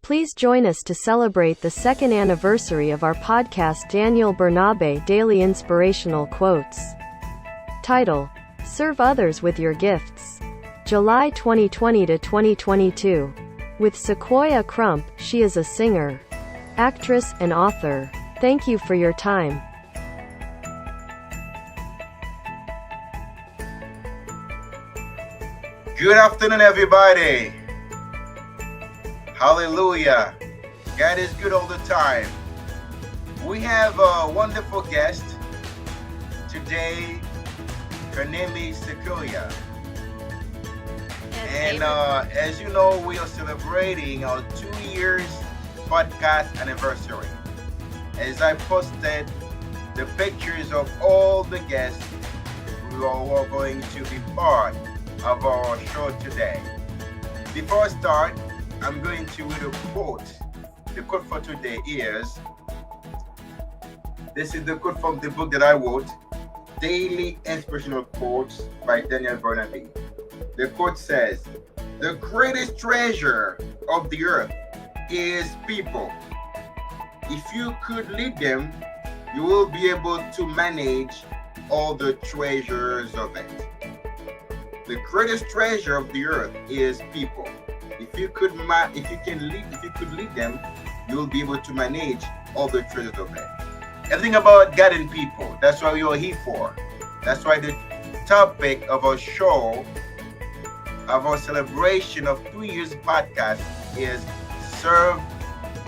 Please join us to celebrate the second anniversary of our podcast Daniel Bernabe Daily Inspirational Quotes. Title: Serve Others with Your Gifts. July 2020 to 2022. With Siquoyia Crump, she is a singer, actress, and author. Thank you for your time. Good afternoon, everybody. Hallelujah. God is good all the time. We have a wonderful guest today. Her name is Siquoyia. And as you know, we are celebrating our 2 years podcast anniversary. As I posted the pictures of all the guests who are going to be part of our show today. Before I start, I'm going to read a quote. The quote for today is, this is the quote from the book that I wrote, Daily Inspirational Quotes by Daniel Bernabe. The quote says, "The greatest treasure of the earth is people. If you could lead them, you will be able to manage all the treasures of it." The greatest treasure of the earth is people. If you could lead them, you will be able to manage all the treasures of it. Everything about God and people. That's what we are here for. That's why the topic of our show, of our celebration of 2 years podcast, is serve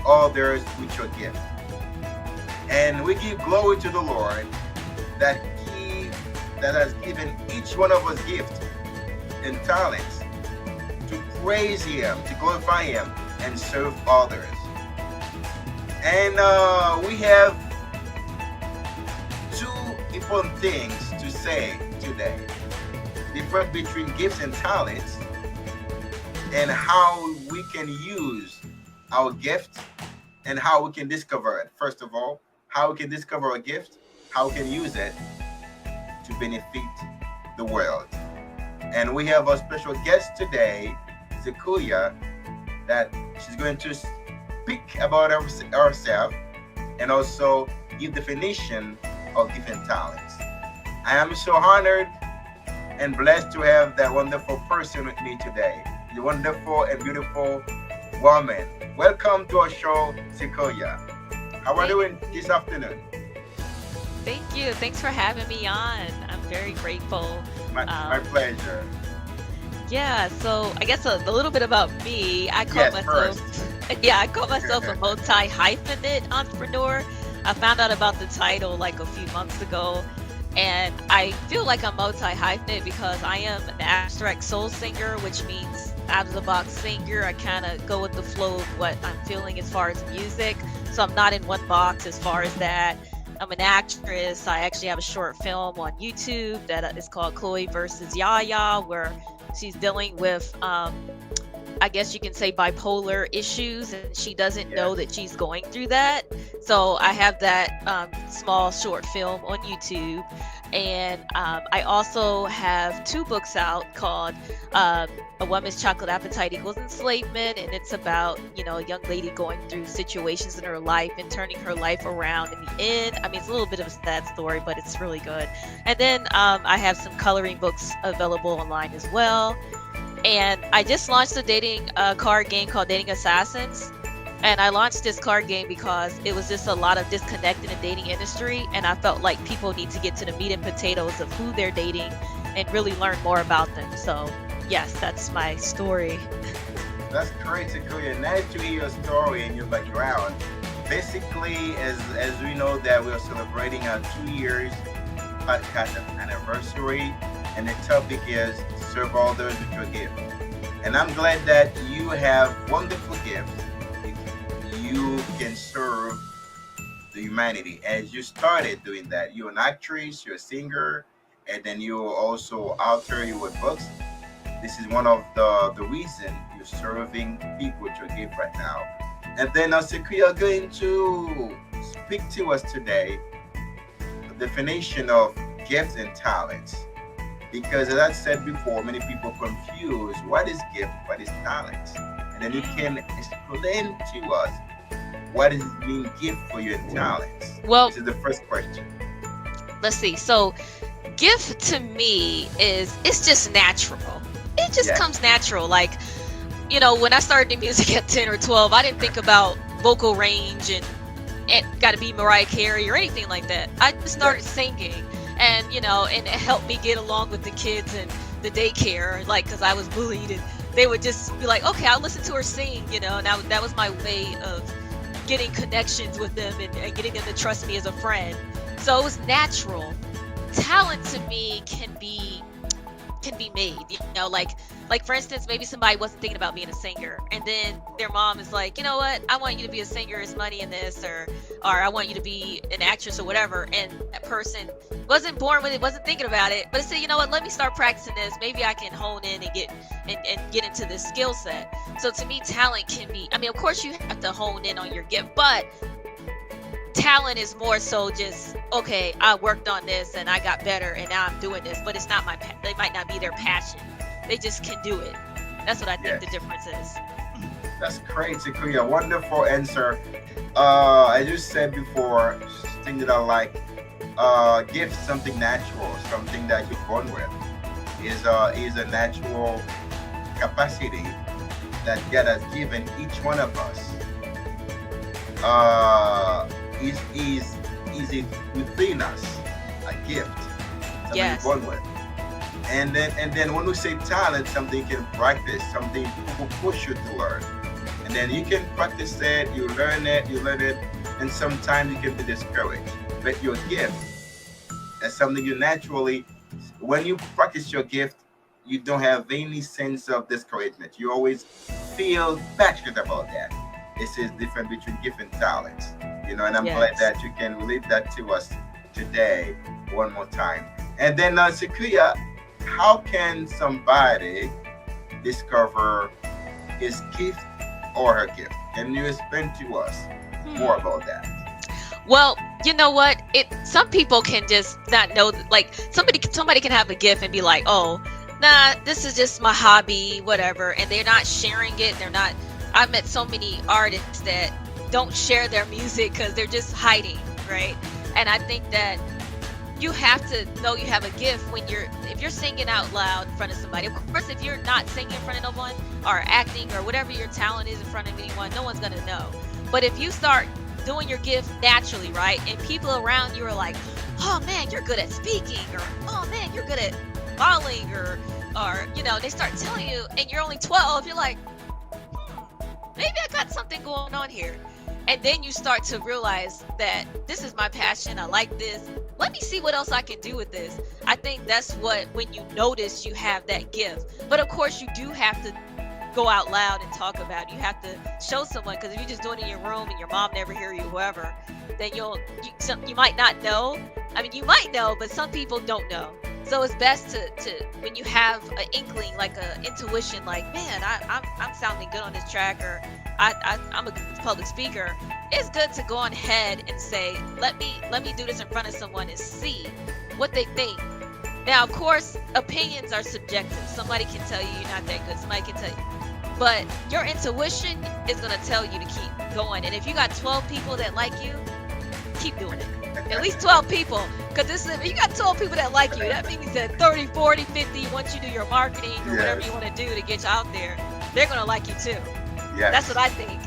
others with your gift. And we give glory to the Lord that has given each one of us gifts and talents to praise Him, to glorify Him, and serve others. And we have two important things to say today. The difference between gifts and talents, and how we can use our gift, and how we can discover it. First of all, how we can discover a gift, how we can use it to benefit the world. And we have a special guest today, Siquoyia, that she's going to speak about herself and also give definition of different talents. I am so honored and blessed to have that wonderful person with me today, the wonderful and beautiful woman. Welcome to our show, Siquoyia. How are you doing this afternoon? Thank you. Thanks for having me on. I'm very grateful. My pleasure. Yeah, so I guess a little bit about me. I call myself a multi-hyphenate entrepreneur. I found out about the title like a few months ago, and I feel like I'm multi-hyphenate because I am an abstract soul singer, which means out of the box singer. I kind of go with the flow of what I'm feeling as far as music, so I'm not in one box as far as that. I'm an actress. I actually have a short film on YouTube that is called Chloe versus Yaya, where she's dealing with, I guess you can say, bipolar issues, and she doesn't know that she's going through that. So I have that small short film on YouTube. And I also have 2 books out called A Woman's Chocolate Appetite Equals Enslavement, and it's about, a young lady going through situations in her life and turning her life around in the end. I mean, it's a little bit of a sad story, but it's really good. And then I have some coloring books available online as well. And I just launched a dating card game called Dating Assassins. And I launched this card game because it was just a lot of disconnect in the dating industry. And I felt like people need to get to the meat and potatoes of who they're dating and really learn more about them. So, yes, that's my story. That's great, Siquoyia. Nice to hear your story and your background. Basically, as we know that we are celebrating our 2 years podcast anniversary, and the topic is serve others with your gift. And I'm glad that you have wonderful gifts. You can serve the humanity. As you started doing that, you're an actress, you're a singer, and then you're also author, you wrote books. This is one of the reasons you're serving people with your gift right now. And then Siquoyia are going to speak to us today the definition of gifts and talents. Because as I said before, many people confuse what is gift, what is talent. And then you can explain to us what is being gift for you and talents. Well, this is the first question. Let's see. So gift to me it's just natural. It just comes natural. Like, when I started in music at 10 or 12, I didn't think about vocal range and got to be Mariah Carey or anything like that. I just started singing, and and it helped me get along with the kids and the daycare, like, because I was bullied, and they would just be like, okay, I'll listen to her sing, and that was my way of getting connections with them and getting them to trust me as a friend. So it was natural. Talent to me can be made, like for instance, maybe somebody wasn't thinking about being a singer, and then their mom is like, you know what, I want you to be a singer, there's money in this, or I want you to be an actress or whatever, and that person wasn't born with it, wasn't thinking about it, but said, you know what, let me start practicing this, maybe I can hone in and get into this skill set. So to me, talent can be, of course you have to hone in on your gift, but talent is more so just, okay, I worked on this and I got better and now I'm doing this, but it's not they might not be their passion. They just can do it. That's what I think the difference is. That's great, Siquoyia. Wonderful answer. As you said before, thing that I like, gift, something natural, something that you're born with, is a natural capacity that God has given each one of us. Is it within us, a gift, something you're born with. And then when we say talent, something you can practice, something people push you to learn. And then you can practice it, you learn it, and sometimes you can be discouraged. But your gift, that's something you naturally, when you practice your gift, you don't have any sense of discouragement. You always feel passionate about that. This is different between gift and talents. And I'm glad that you can relate that to us today one more time. And then Siquoyia, how can somebody discover his gift or her gift? Can you explain to us more about that? Well, you know what? Some people can just not know, like somebody can have a gift and be like, oh, nah, this is just my hobby, whatever, and they're not sharing it. I've met so many artists that don't share their music because they're just hiding, right? And I think that you have to know you have a gift if you're singing out loud in front of somebody. Of course, if you're not singing in front of no one or acting or whatever your talent is in front of anyone, no one's gonna know. But if you start doing your gift naturally, right, and people around you are like, oh man, you're good at speaking, or oh man, you're good at modeling, or they start telling you, and you're only 12, you're like, maybe I got something going on here. And then you start to realize that this is my passion. I like this. Let me see what else I can do with this. I think that's when you notice you have that gift. But of course, you do have to go out loud and talk about it. You have to show someone, because if you just do it in your room and your mom never hear you, whoever, then you might not know. You might know, but some people don't know. So it's best to when you have an inkling, like an intuition, like, man, I'm sounding good on this track, or I'm a good public speaker. It's good to go on ahead and say, let me do this in front of someone and see what they think. Now, of course, opinions are subjective. Somebody can tell you you're not that good. Somebody can tell you, but your intuition is going to tell you to keep going. And if you got 12 people that like you, keep doing it. At least 12 people, because if you got 12 people that like you, that means that 30, 40, 50, once you do your marketing or whatever you want to do to get you out there, they're going to like you too. Yes. That's what I think.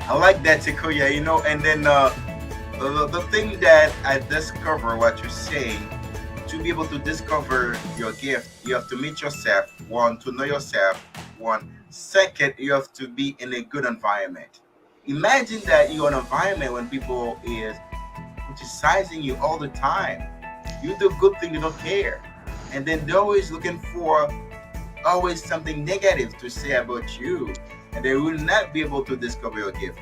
I like that, Siquoyia, and then the thing that I discover what you're saying, to be able to discover your gift, you have to meet yourself, one, to know yourself, one. Second, you have to be in a good environment. Imagine that you're in an environment when people is criticizing you all the time. You do good thing, they don't care. And then they're always looking for something negative to say about you. And they will not be able to discover your gift.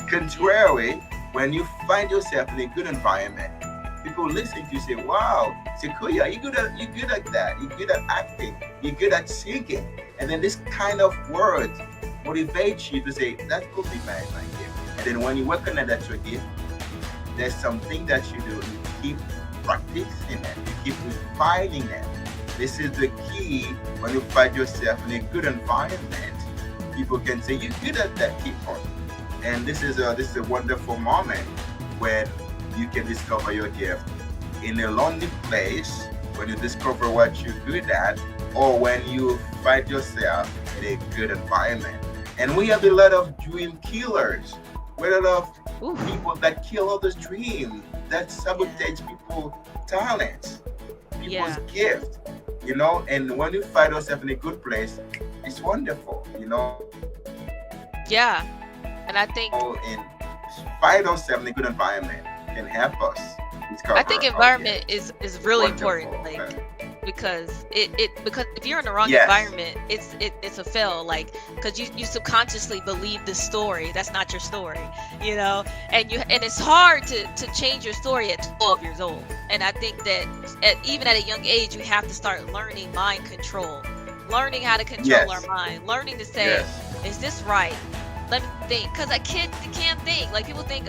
Contrary, when you find yourself in a good environment, people listen to you say, wow, Siquoyia, you're good at that. You're good at acting. You're good at singing. And then this kind of words motivate you to say, that could be my gift. And then when you work on that your gift, there's something that you do. You keep practicing it. You keep refining it. This is the key when you find yourself in a good environment. people can say, "You're good at that, keep on." And this is a wonderful moment when you can discover your gift in a lonely place, when you discover what you're good at, or when you find yourself in a good environment. And we have a lot of dream killers. We have a lot of people that kill others' dreams, that sabotage people's talents, people's gift. And when you find yourself in a good place, it's wonderful. Yeah. And I think And find ourselves in a good environment can help us discover. I think environment is really important, because because if you're in the wrong environment, it's a fail, because you subconsciously believe the story that's not your story, and it's hard to change your story at 12 years old. And I think that even at a young age, you have to start learning mind control, learning how to control our mind, learning to say, is this right? Let me think, because a kid can't think like people think.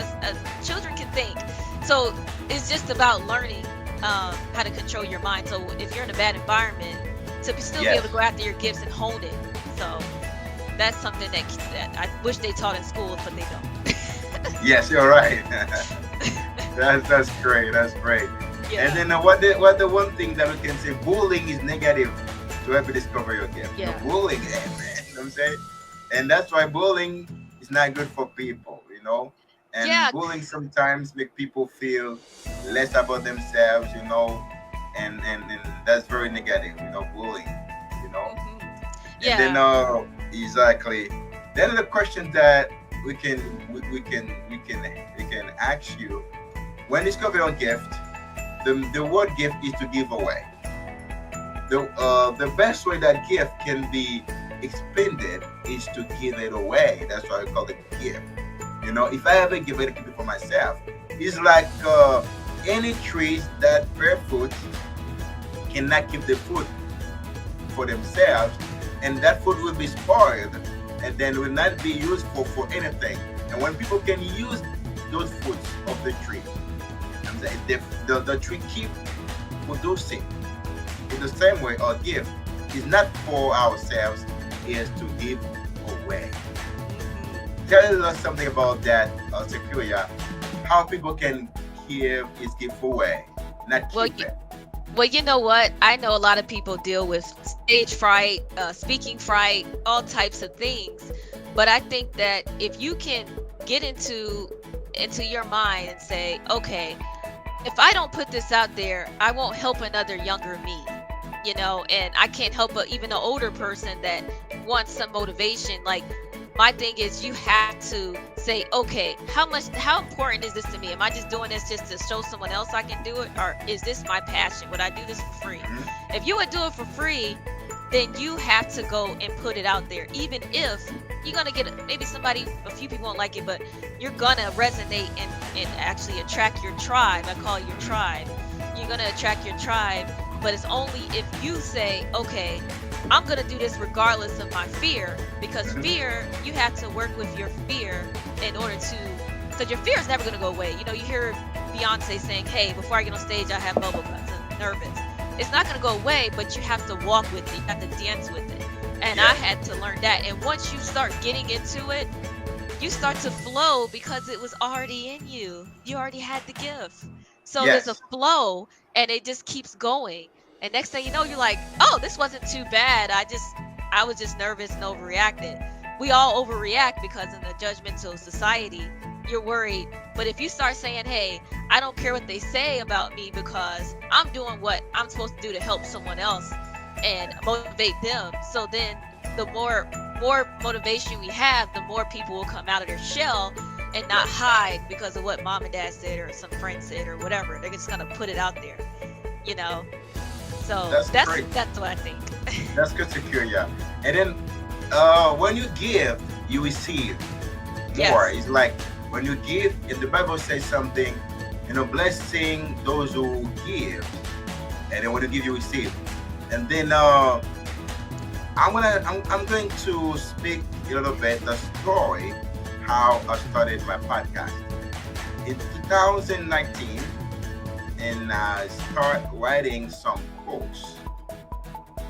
Children can think, so it's just about learning how to control your mind. So if you're in a bad environment, to still be able to go after your gifts and hone it. So that's something that I wish they taught in schools, but they don't. Yes, you're right. That's great. That's great. Yeah. And then what the one thing that we can say, bullying is negative to help you discover your gift. Yeah. Bullying, man. You know what I'm saying? And that's why bullying is not good for people, And bullying sometimes make people feel less about themselves, and that's very negative, bullying, Yeah. And then exactly. Then the question that we can ask you when discovering your gift, the word gift is to give away. The best way that gift can be expended is to give it away. That's why we call it gift. If I ever give it, I keep it for myself. It's like any trees that bear fruit cannot keep the fruit for themselves, and that fruit will be spoiled and then will not be useful for anything. And when people can use those fruits of the tree, the tree keep producing. In the same way, our gift is not for ourselves, is to give away. Tell us something about that, Siquoyia. How people can give his gift away, not keep it. Well, you know what? I know a lot of people deal with stage fright, speaking fright, all types of things. But I think that if you can get into your mind and say, okay, if I don't put this out there, I won't help another younger me. And I can't help even an older person that wants some motivation. Like, my thing is, you have to say, okay, how important is this to me? Am I just doing this just to show someone else I can do it? Or is this my passion? Would I do this for free? Mm-hmm. If you would do it for free, then you have to go and put it out there. Even if you're going to get, maybe a few people won't like it, but you're going to resonate and actually attract your tribe. I call it your tribe. You're going to attract your tribe. But it's only if you say, okay, I'm going to do this regardless of my fear, because fear, you have to work with your fear in order to, because your fear is never going to go away. You hear Beyonce saying, hey, before I get on stage, I have bubble guts, I'm nervous. It's not going to go away, but you have to walk with it. You have to dance with it. And I had to learn that. And once you start getting into it, you start to flow because it was already in you. You already had the gift. So there's a flow, and it just keeps going. And next thing you know, you're like, oh, this wasn't too bad. I was just nervous and overreacted. We all overreact because in the judgmental society, you're worried. But if you start saying, hey, I don't care what they say about me because I'm doing what I'm supposed to do to help someone else and motivate them. So then the more motivation we have, the more people will come out of their shell and not hide because of what mom and dad said or some friend said or whatever. They're just going to put it out there, So that's what I think. That's good, Siquoyia. And then when you give, you receive more. It's like when you give, and the Bible says something, blessing those who give, and then when you give, you receive. And then I'm going to speak a little bit the story how I started my podcast in 2019, and I start writing some quotes.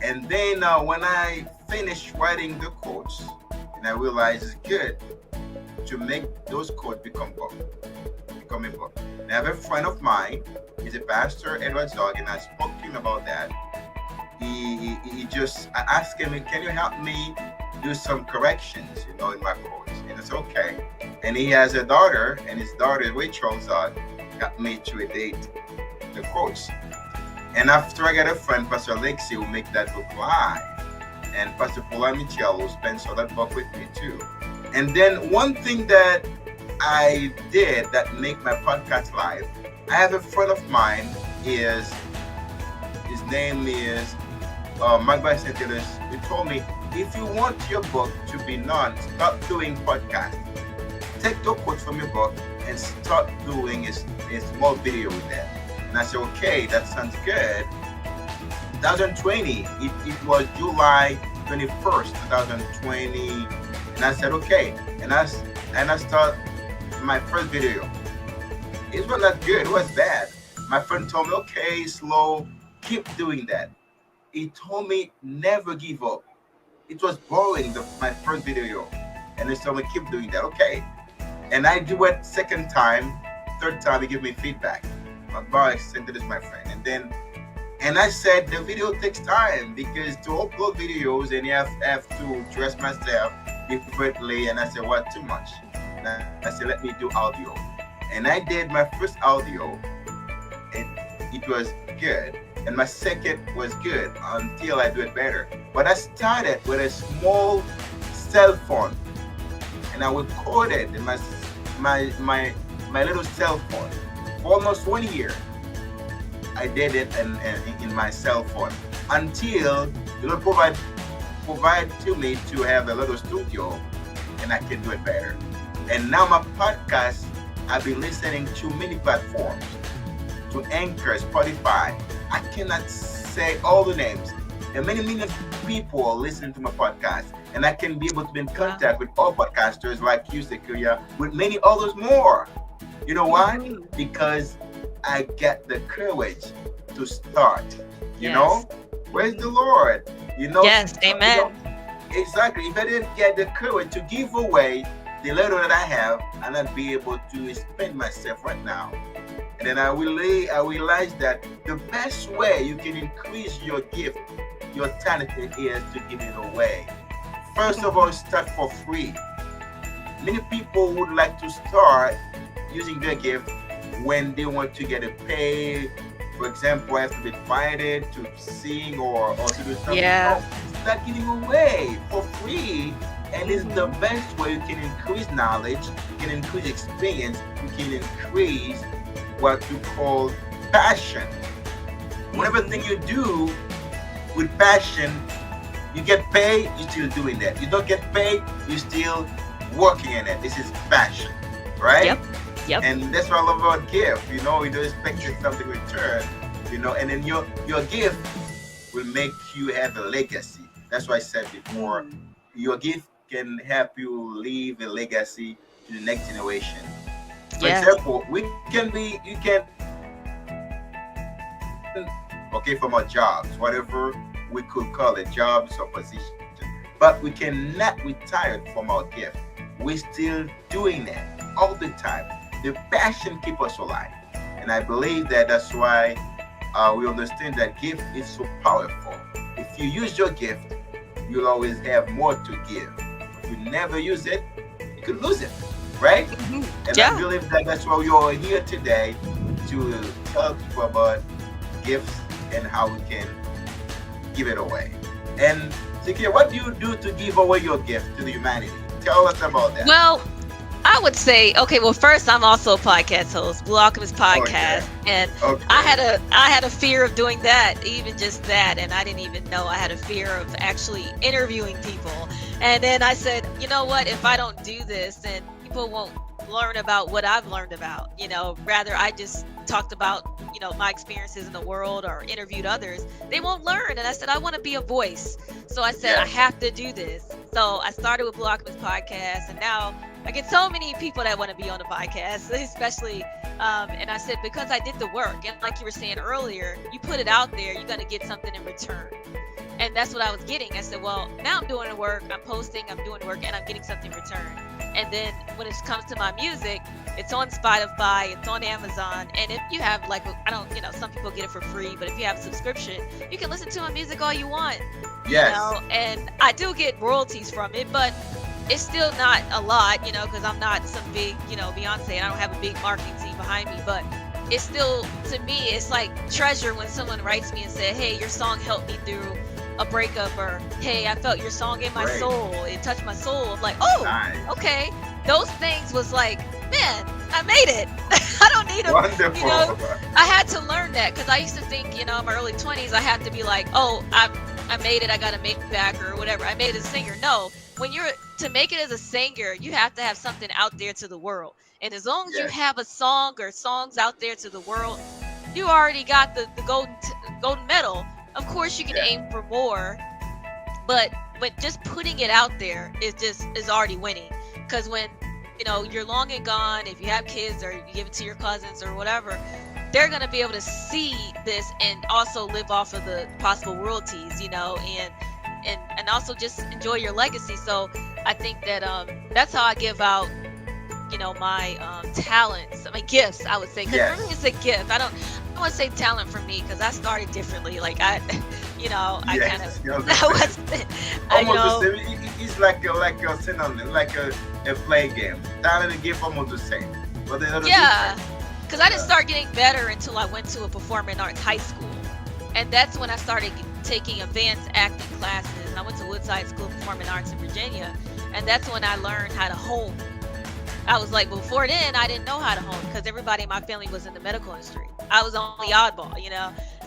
And then when I finished writing the quotes, and I realized it's good to make those quotes become a book. And I have a friend of mine, he's a pastor, Edward Dog, and I spoke to him about that. I asked him, can you help me do some corrections, in my quotes? And it's okay. And he has a daughter, and his daughter, Rachel's got me to edit the quotes. And after I got a friend, Pastor Alexi, who make that book live, and Pastor Paula Michel, who spends that book with me too. And then one thing that I did that make my podcast live, I have a friend of mine, his name is Magba St. He told me, if you want your book to be known, start doing podcasts. Take the quotes from your book and start doing a small video with that. And I said, okay, that sounds good. 2020, it was July 21st, 2020. And I said, okay. And I start my first video. It was not good, it was bad. My friend told me, okay, slow, keep doing that. He told me, never give up. It was boring, my first video. And he told me, keep doing that, okay. And I do it second time, third time, he gave me feedback. My boy sent it to my friend. And I said, the video takes time because to upload videos and you have to dress myself differently. And I said, what, too much? And I said, let me do audio. And I did my first audio and it was good. And my second was good until I do it better. But I started with a small cell phone and I recorded in my little cell phone for almost 1 year. I did it in my cell phone until the Lord provide to me to have a little studio and I can do it better. And now my podcast, I've been listening to many platforms, to Anchor, Spotify. I cannot say all the names. And many people are listening to my podcast. And I can be able to be in contact with all podcasters like you, Siquoyia, with many others more. You know why? Because I get the courage to start. You know? Where's the Lord? Yes, amen. Exactly. If I didn't get the courage to give away the little that I have, I'll not be able to expand myself right now. And then I realized that the best way you can increase your gift, your talent, is to give it away. First of all, start for free. Many people would like to start using their gift when they want to get a pay. For example, I have to be invited to sing or to do something. Yeah. Start giving away for free. And it's the best way you can increase knowledge, you can increase experience, you can increase what you call passion. Whatever thing you do with passion, you get paid, you're still doing that. You don't get paid, you're still working in it. This is passion, right? Yep. And that's what I love about gift. You don't expect something in return, and then your gift will make you have a legacy. That's what I said before. Your gift can help you leave a legacy to the next generation. For example, from our jobs, whatever we could call it, jobs or positions, but we cannot retire from our gift. We're still doing that all the time. The passion keeps us alive. And I believe that's why we understand that gift is so powerful. If you use your gift, you'll always have more to give. If you never use it, you could lose it, right? And I believe that's why we are here today, to tell people about gifts and how we can give it away. And Siquoyia, what do you do to give away your gift to the humanity? Tell us about that. Well, I would say, first, I'm also a podcast host, Blue Alchemist Podcast, and I had a fear of doing that, even just that, and I didn't even know I had a fear of actually interviewing people. And then I said, you know what, if I don't do this, then people won't learn about what I've learned about, rather I just talked about, my experiences in the world or interviewed others, they won't learn. And I said, I want to be a voice. So I said, I have to do this. So I started with Blue Alchemist Podcast, and now I get so many people that want to be on the podcast, especially, and I said, because I did the work. And like you were saying earlier, you put it out there, you're going to get something in return. And that's what I was getting. I said, well, now I'm doing the work, I'm posting, I'm doing the work, and I'm getting something in return. And then when it comes to my music, it's on Spotify, it's on Amazon, and if you have like, I don't, some people get it for free, but if you have a subscription, you can listen to my music all you want. Yes. And I do get royalties from it, but it's still not a lot, because I'm not some big, Beyonce, and I don't have a big marketing team behind me, but it's still, to me, it's like treasure when someone writes me and said, hey, your song helped me through a breakup, or hey, I felt your song in my soul, it touched my soul. I'm like, oh, nice. Okay, those things was like, man, I made it. I don't need a, wonderful. I had to learn that, because I used to think, in my early 20s, I had to be like, oh, I made it, I gotta make it back, or whatever, I made it as a singer. No, when you're to make it as a singer, you have to have something out there to the world. And as long as you have a song or songs out there to the world, you already got the golden medal. Of course, you can aim for more, but just putting it out there is already winning. Because when you're long and gone, if you have kids or you give it to your cousins or whatever, they're gonna be able to see this and also live off of the possible royalties, and also just enjoy your legacy. So I think that that's how I give out, my talents, my gifts, I would say. Because for me, it's a gift. I don't want to say talent for me, because I started differently. Like I kind of, I wasn't, almost the same. It's like a synonym, like a play game. Talent and gift almost the same, but they're not different. Because I didn't start getting better until I went to a performing arts high school, and that's when I started taking advanced acting classes. And I went to Woodside School of Performing Arts in Virginia, and that's when I learned how to hone. I was like, before then, I didn't know how to hone, because everybody in my family was in the medical industry. I was the only oddball,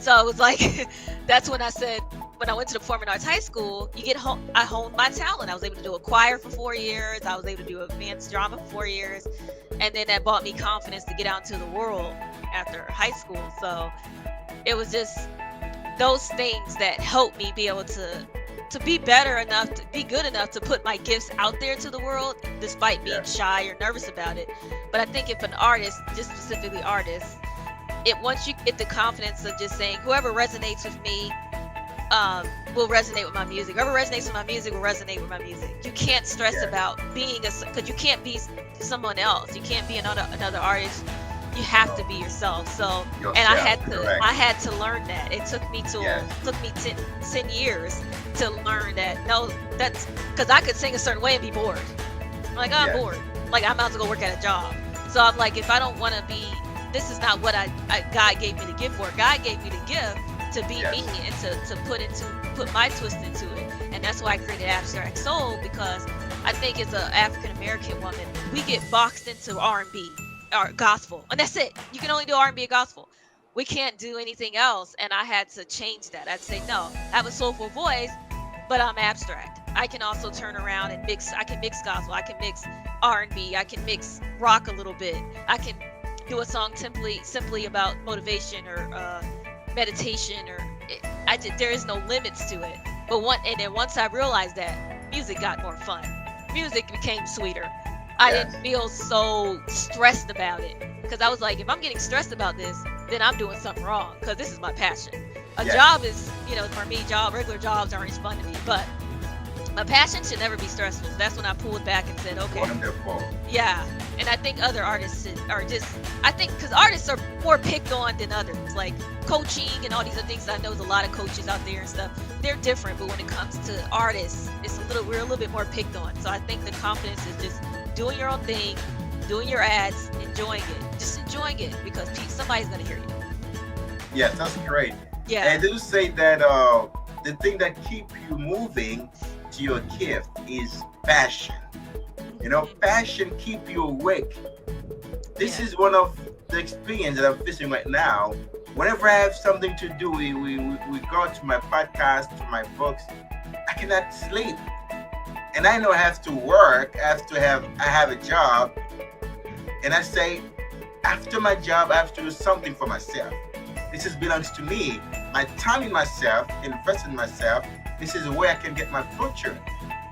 So it was like, that's when I said, when I went to the Performing Arts High School, I honed my talent. I was able to do a choir for 4 years. I was able to do advanced drama for 4 years. And then that brought me confidence to get out into the world after high school. So it was just those things that helped me be able to be better enough, to be good enough to put my gifts out there to the world, despite being shy or nervous about it. But I think if an artist, just specifically artists, once you get the confidence of just saying, whoever resonates with me will resonate with my music. Whoever resonates with my music will resonate with my music. You can't stress about being because you can't be someone else. You can't be another artist. You have to be yourself. So, and I had to learn that. It took me 10 years to learn that. No, that's because I could sing a certain way and be bored. I'm like, I'm bored. Like, I'm about to go work at a job. So I'm like, if I don't want to be, this is not what God gave me the gift for. God gave me the gift to be me and to put my twist into it. And that's why I created Abstract Soul, because I think as an African American woman, we get boxed into R&B or gospel, and that's it. You can only do R&B and gospel. We can't do anything else. And I had to change that. I'd say, no, I have a soulful voice, but I'm abstract. I can also turn around and mix. I can mix gospel. I can mix R&B. I can mix rock a little bit. I can do a song simply about motivation or meditation, or there is no limits to it. But once I realized that, music got more fun. Music became sweeter. I didn't feel so stressed about it, because I was like, if I'm getting stressed about this, then I'm doing something wrong, because this is my passion. A job is, for me, regular jobs aren't as fun to me, but my passion should never be stressful. So that's when I pulled back and said, okay. Wonderful. Yeah. And I think other artists are because artists are more picked on than others. Like coaching and all these other things. I know there's a lot of coaches out there and stuff. They're different, but when it comes to artists, we're a little bit more picked on. So I think the confidence is just doing your own thing, doing your ads, enjoying it. Just enjoying it, because somebody's going to hear you. Yes, that's great. Yeah. And they say that the thing that keeps you moving to your gift is passion. Passion keep you awake. This is one of the experience that I'm facing right now. Whenever I have something to do, we go to my podcast, to my books, I cannot sleep. And I know I have to work, I have a job. And I say, after my job, I have to do something for myself. This belongs to me. My time in myself, invest in myself. This is where I can get my future.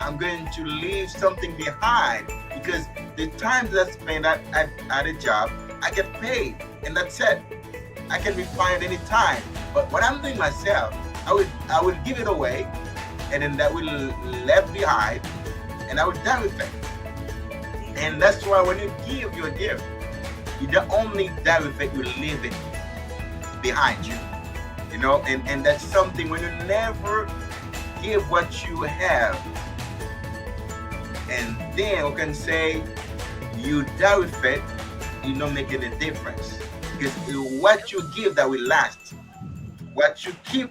I'm going to leave something behind, because the time that I spend at a job, I get paid, and that's it. I can be fired anytime. But when I'm doing myself, I will give it away, and then that will left behind, and I will die with it. And that's why when you give your gift, you don't only die with it, you leave it behind you. And that's something when you never give what you have, and then we can say you die with it, you don't make any difference. Because what you give that will last, what you keep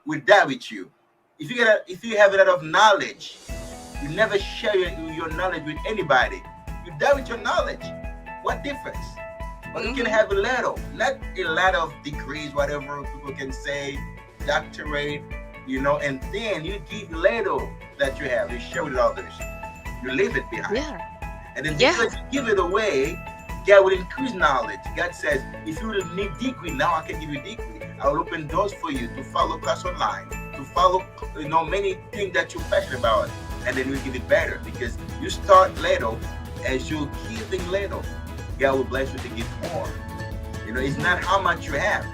will die with you. If you have a lot of knowledge, you never share your knowledge with anybody. You die with your knowledge. What difference? But you can have a little, not a lot of degrees, whatever people can say, doctorate, and then you give little that you have, you share with others. You leave it behind. Yeah. And then because you give it away, God will increase knowledge. God says, if you need degree, now I can give you degree. I will open doors for you to follow class online, to follow many things that you're passionate about, and then you give it better because you start little. As you're giving little, God will bless you to give more. It's not how much you have,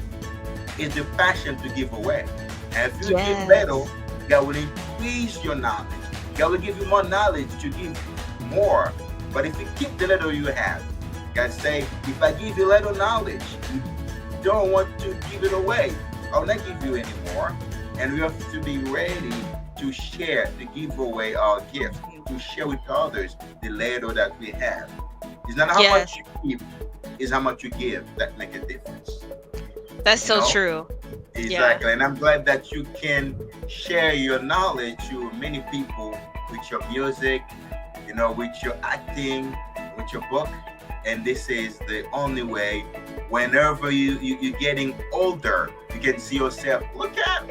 it's the passion to give away. And if you give little, God will increase your knowledge. God will give you more knowledge to give more. But if you keep the little you have, God say, if I give you little knowledge, you don't want to give it away, I will not give you anymore. And we have to be ready to share, to give away our gifts, to share with others the little that we have. It's not how much you give, it's how much you give that make a difference. That's so true. Exactly. Yeah. And I'm glad that you can share your knowledge to many people with your music, with your acting, with your book. And this is the only way. Whenever you're getting older, you can see yourself, look at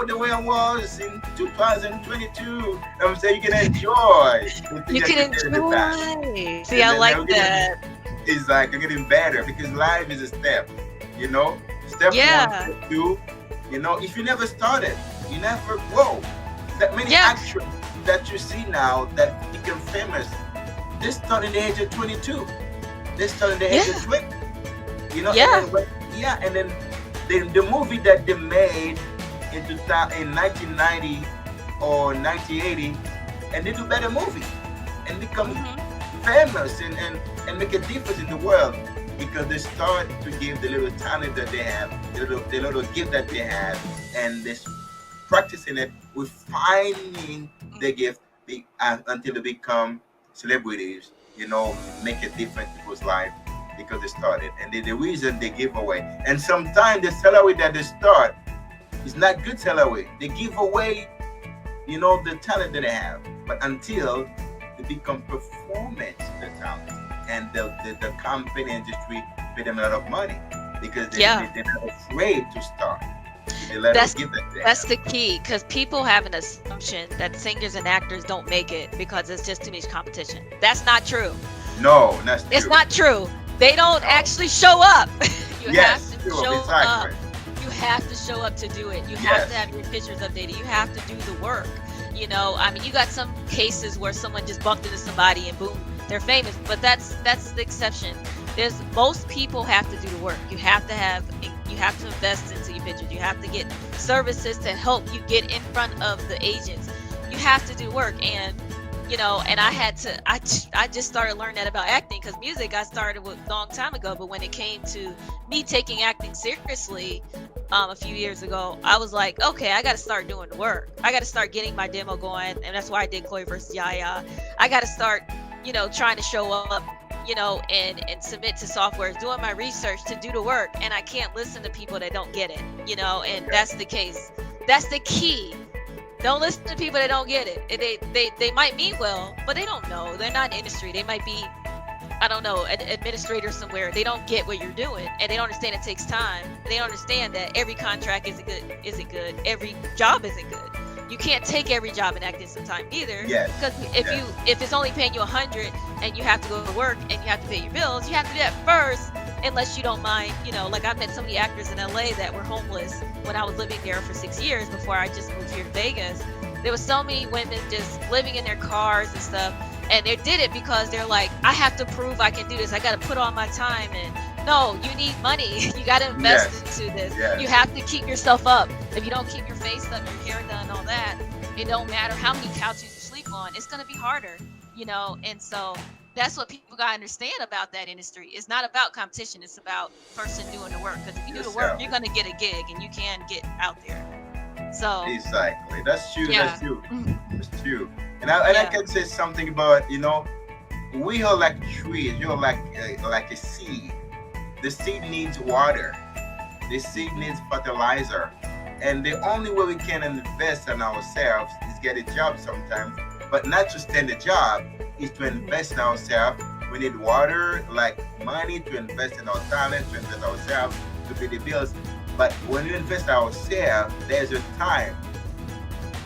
the way I was in 2022. I'm saying you can enjoy. You can enjoy. See, I like that. Exactly. You're getting better because life is a step. Step 1, step 2. If you never started, you never grow. That many actors that you see now that become famous, they start in the age of 22. They start in the age of 20. And then the movie that they made in 1990 or 1980, and they do better movie and become famous and make a difference in the world because they start to give the little talent that they have, the little gift that they have, and they practicing it, refining the gift until they become celebrities, make a difference in people's life because they started. And the reason they give away. And sometimes the salary that they start is not good salary. They give away, the talent that they have. But until they become performance, the talent. And the company industry pay them a lot of money because they're not afraid to start. That's the key, because people have an assumption that singers and actors don't make it because there's just too much competition. That's not true. No, that's true. It's not true. They don't actually show up. You have to show up. You have to show up to do it. You have to have your pictures updated. You have to do the work. You got some cases where someone just bumped into somebody and boom, they're famous. But that's the exception. Most people have to do the work. You have to invest into your pictures. You have to get services to help you get in front of the agents. You have to do work, and and I just started learning that about acting because music I started with a long time ago. But when it came to me taking acting seriously a few years ago, I was like, okay, I got to start doing the work. I got to start getting my demo going, and that's why I did Chloe versus Yaya. I got to start, trying to show up. And submit to softwares, doing my research to do the work, and I can't listen to people that don't get it, and that's the case. That's the key. Don't listen to people that don't get it. They might mean well, but they don't know. They're not in industry. They might be, I don't know, an administrator somewhere. They don't get what you're doing, and they don't understand it takes time. They don't understand that every contract isn't good. Every job isn't good. You can't take every job in acting sometime either. Because if it's only paying you $100 and you have to go to work and you have to pay your bills, you have to do that first, unless you don't mind. Like I met so many actors in LA that were homeless when I was living there for 6 years before I just moved here to Vegas. There was so many women just living in their cars and stuff, and they did it because they're like, I have to prove I can do this. I got to put all my time in. no, you need money. You got to invest into this. Yes. You have to keep yourself up. If you don't keep your face up, your hair done, all that, it don't matter how many couches you sleep on. It's going to be harder, and so that's what people got to understand about that industry. It's not about competition. It's about person doing the work. Because if you do the work, you're going to get a gig and you can get out there. So exactly, that's true. Yeah. That's true. That's true. And I can say something about, we are like trees. You're like a seed. The seed needs water. The seed needs fertilizer. And the only way we can invest in ourselves is get a job sometimes, but not just stand a job, is to invest in ourselves. We need water, like money, to invest in our talent, to invest ourselves, to pay the bills. But when you invest ourselves, there's a time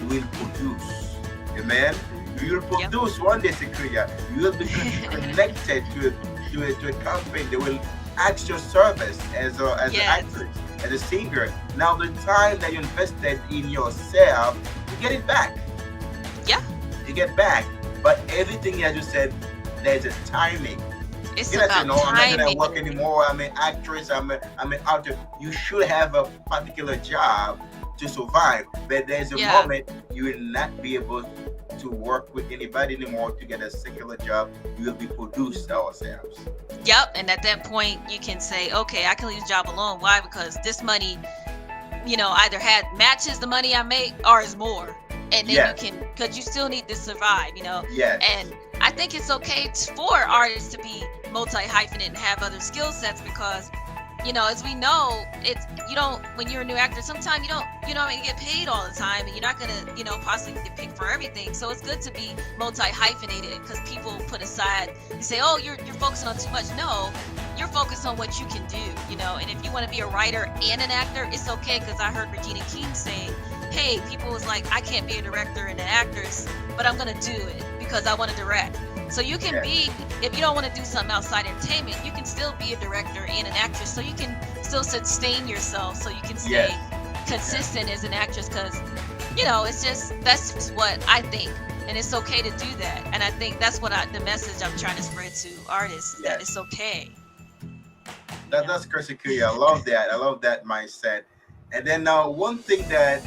we will produce. Amen? You will produce one day, Siquoyia. You will be connected to a company. They will ask your service as an actress, as a singer. Now the time that you invested in yourself, you get it back. Yeah. You get back. But everything, as you said, there's a timing. It's You know, about say, no, I'm not timing. gonna work anymore. I'm an actress. I'm an actor. You should have a particular job to survive. But there's a moment you will not be able to work with anybody anymore to get a secular job. You will be produced ourselves. Yep. And at that point, you can say, okay, I can leave the job alone. Why? Because this money, either matches the money I make or is more. And then you can, because you still need to survive, Yes. And I think it's okay for artists to be multi-hyphenate and have other skill sets because, as we know, when you're a new actor, sometimes you don't get paid all the time and you're not going to, possibly get picked for everything. So it's good to be multi-hyphenated because people put aside, you say, oh, you're focusing on too much. No, you're focused on what you can do, and if you want to be a writer and an actor, it's okay because I heard Regina King saying, hey, people was like, I can't be a director and an actress, but I'm going to do it because I want to direct. So you can be, if you don't want to do something outside entertainment, you can still be a director and an actress. So you can still sustain yourself so you can stay consistent as an actress because, that's just what I think. And it's okay to do that. And I think that's the message I'm trying to spread to artists, that it's okay. That's Siquoyia. I love that. I love that mindset. And then one thing that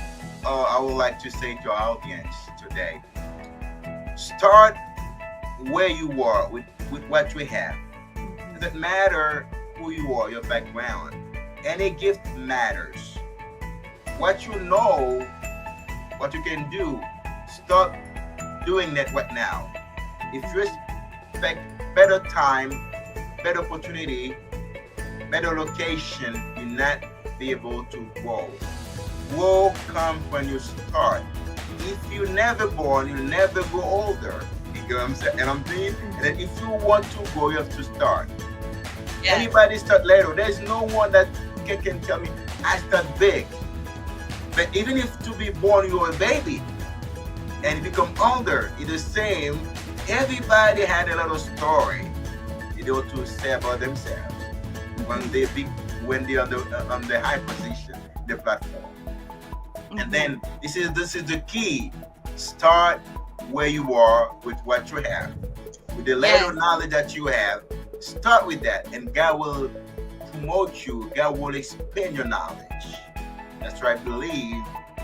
I would like to say to our audience today, start where you are with what you have. It doesn't matter who you are, your background. Any gift matters. What you know, what you can do, start doing that right now. If you expect better time, better opportunity, better location, you'll not be able to grow. Grow comes when you start. If you're never born, you'll never grow older. You know what I'm saying? And I'm saying that if you want to grow, you have to start. Anybody start later. There's no one that can tell me I start big. But even if to be born you're a baby and become older, it's the same. Everybody had a little story, to say about themselves when they're on the high position, the platform. And then this is the key. Start where you are with what you have, with the little knowledge that you have. Start with that, and God will promote you. God will expand your knowledge. That's why I believe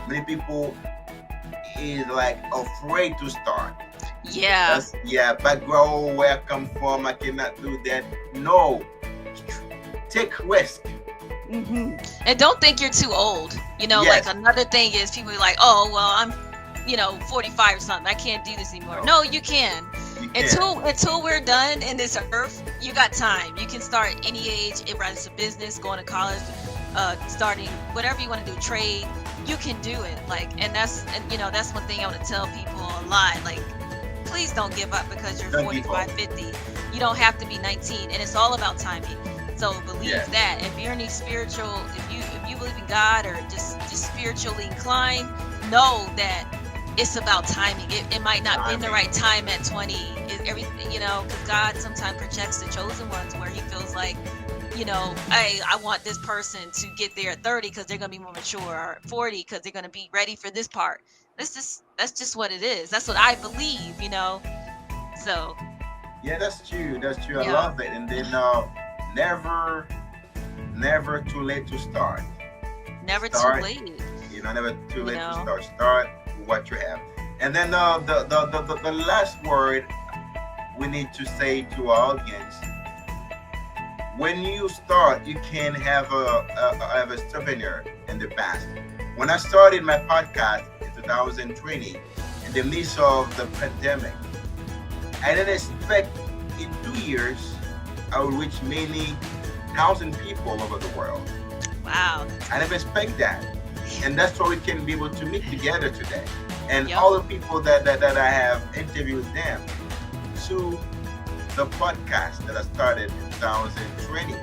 many people is like afraid to start. Background, where I come from, I cannot do that. No, take risk. And don't think you're too old. Like another thing is people are like, oh, well, I'm 45 or something, I can't do this anymore. No, you can. Until we're done in this earth, you got time. You can start any age, whether it's a business, going to college, starting whatever you want to do, trade. You can do it. That's one thing I want to tell people a lot. Please don't give up because you're 45, 50. You don't have to be 19, and it's all about timing. So believe that. If you're any spiritual, if you believe in God or just spiritually inclined, know that it's about timing. It might not be in the right time at 20. Everything, because God sometimes projects the chosen ones where he feels like, hey, I want this person to get there at 30 because they're going to be more mature, or 40 because they're going to be ready for this part. That's just what it is. That's what I believe, So. Yeah, that's true. I love it. And then never never too late to start. Never Start, too late. never too late to know. start. Start with what you have. And then the last word we need to say to our audience: when you start, you can have a souvenir in the past. When I started my podcast in 2020, in the midst of the pandemic, I didn't expect in 2 years I would reach many thousand people over the world. Wow. I never expect that. And that's why we can be able to meet together today. And Yep. all the people that I have interviewed them to the podcast that I started in 2020.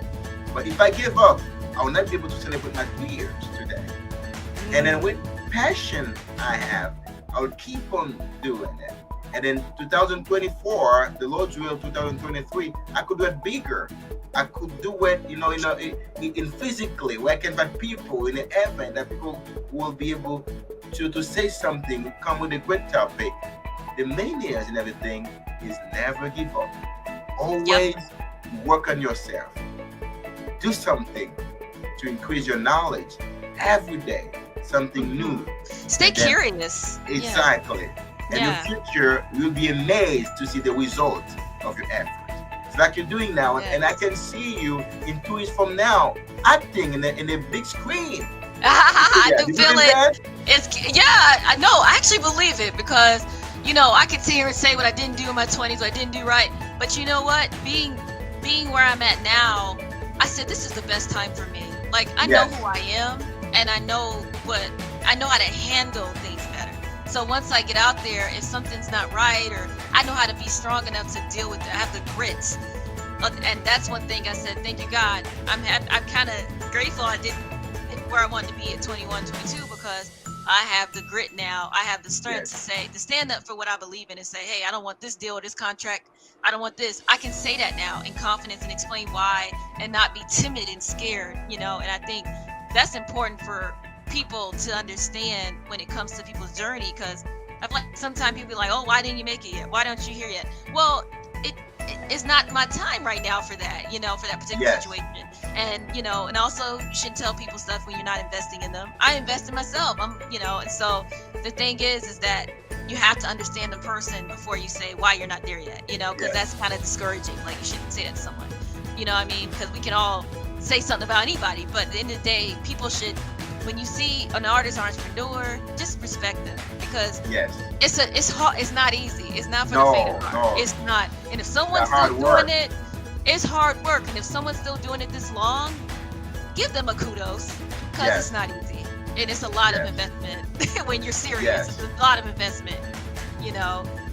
But if I give up, I will not be able to celebrate my 2 years today. And then with passion I have, I will keep on doing it. And in 2024, the Lord's will, 2023, I could do it bigger. I could do it, in physically, where I can find people in an event that people will be able to say something, come with a great topic. The main is and everything is never give up. Always work on yourself. Do something to increase your knowledge every day. Something new. Stay curious. Exactly. And in the future, you'll be amazed to see the results of your efforts. It's like you're doing now, and I can see you in 2 years from now acting in a big screen. I do feel it. I know. I actually believe it because, I could sit here and say what I didn't do in my 20s, what I didn't do right. But you know what? Being where I'm at now, I said this is the best time for me. Like I know who I am, and I know how to handle things better. So once I get out there, if something's not right, or I know how to be strong enough to deal with it, I have the grit. And that's one thing I said, thank you God. I'm kind of grateful I didn't where I wanted to be at 21, 22 because I have the grit now. I have the strength to stand up for what I believe in and say, hey, I don't want this deal or this contract. I don't want this. I can say that now in confidence and explain why and not be timid and scared, and I think that's important for people to understand when it comes to people's journey, because I feel like sometimes people be like, oh, why didn't you make it yet? Why don't you hear yet? Well, it's not my time right now for that, for that particular situation. And, and also you shouldn't tell people stuff when you're not investing in them. I invest in myself. And so the thing is that you have to understand the person before you say why you're not there yet, because that's kind of discouraging. Like you shouldn't say that to someone, what I mean? Because we can all say something about anybody, but at the end of the day, people should, when you see an artist or entrepreneur, just respect them, because it's hard. It's not easy. It's not for the faint of heart. It's not. And if someone's still doing it, it's hard work. And if someone's still doing it this long, give them a kudos, because it's not easy. And it's a lot of investment when you're serious. It's a lot of investment,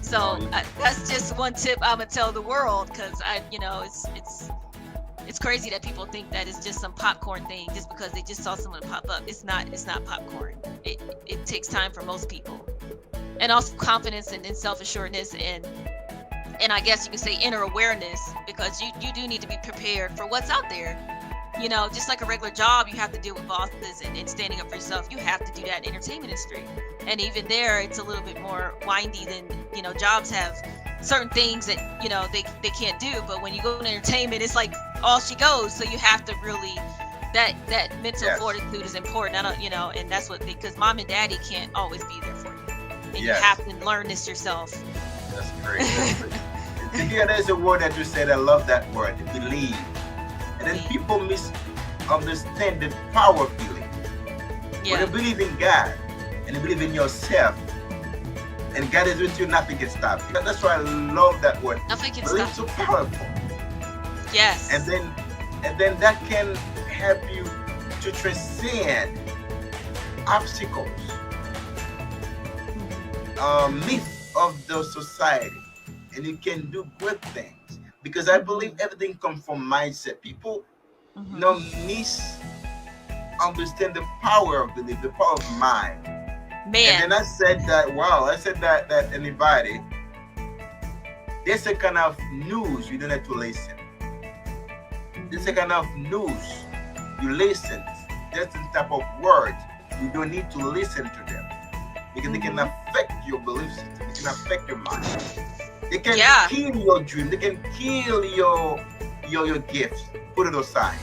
So that's just one tip I'm gonna tell the world, because it's crazy that people think that it's just some popcorn thing just because they just saw someone pop up. It's not popcorn. It takes time for most people. And also confidence and self-assuredness and I guess you could say inner awareness, because you do need to be prepared for what's out there. Just like a regular job, you have to deal with bosses and standing up for yourself. You have to do that in the entertainment industry. And even there, it's a little bit more windy than, jobs have certain things that, they can't do. But when you go into entertainment, it's like all she goes. So you have to really, that mental fortitude is important. I don't, and that's what, because mom and daddy can't always be there for you. And you have to learn this yourself. That's great. Here, there's a word that you said. I love that word, believe. And then people misunderstand the power of belief. When you believe in God and you believe in yourself, and God is with you, nothing can stop you. That's why I love that word. Nothing can belief stop is so powerful. Yes. And then that can help you to transcend obstacles, myth of the society, and you can do good things. Because I believe everything comes from mindset. People misunderstand the power of belief, the power of mind. Man. And then I said that anybody, there's a kind of news you don't have to listen. There's a kind of news you listen. There's a type of words you don't need to listen to them, because they can affect your belief system. They can affect your mind. They can kill your dream. They can kill your gifts. Put it aside.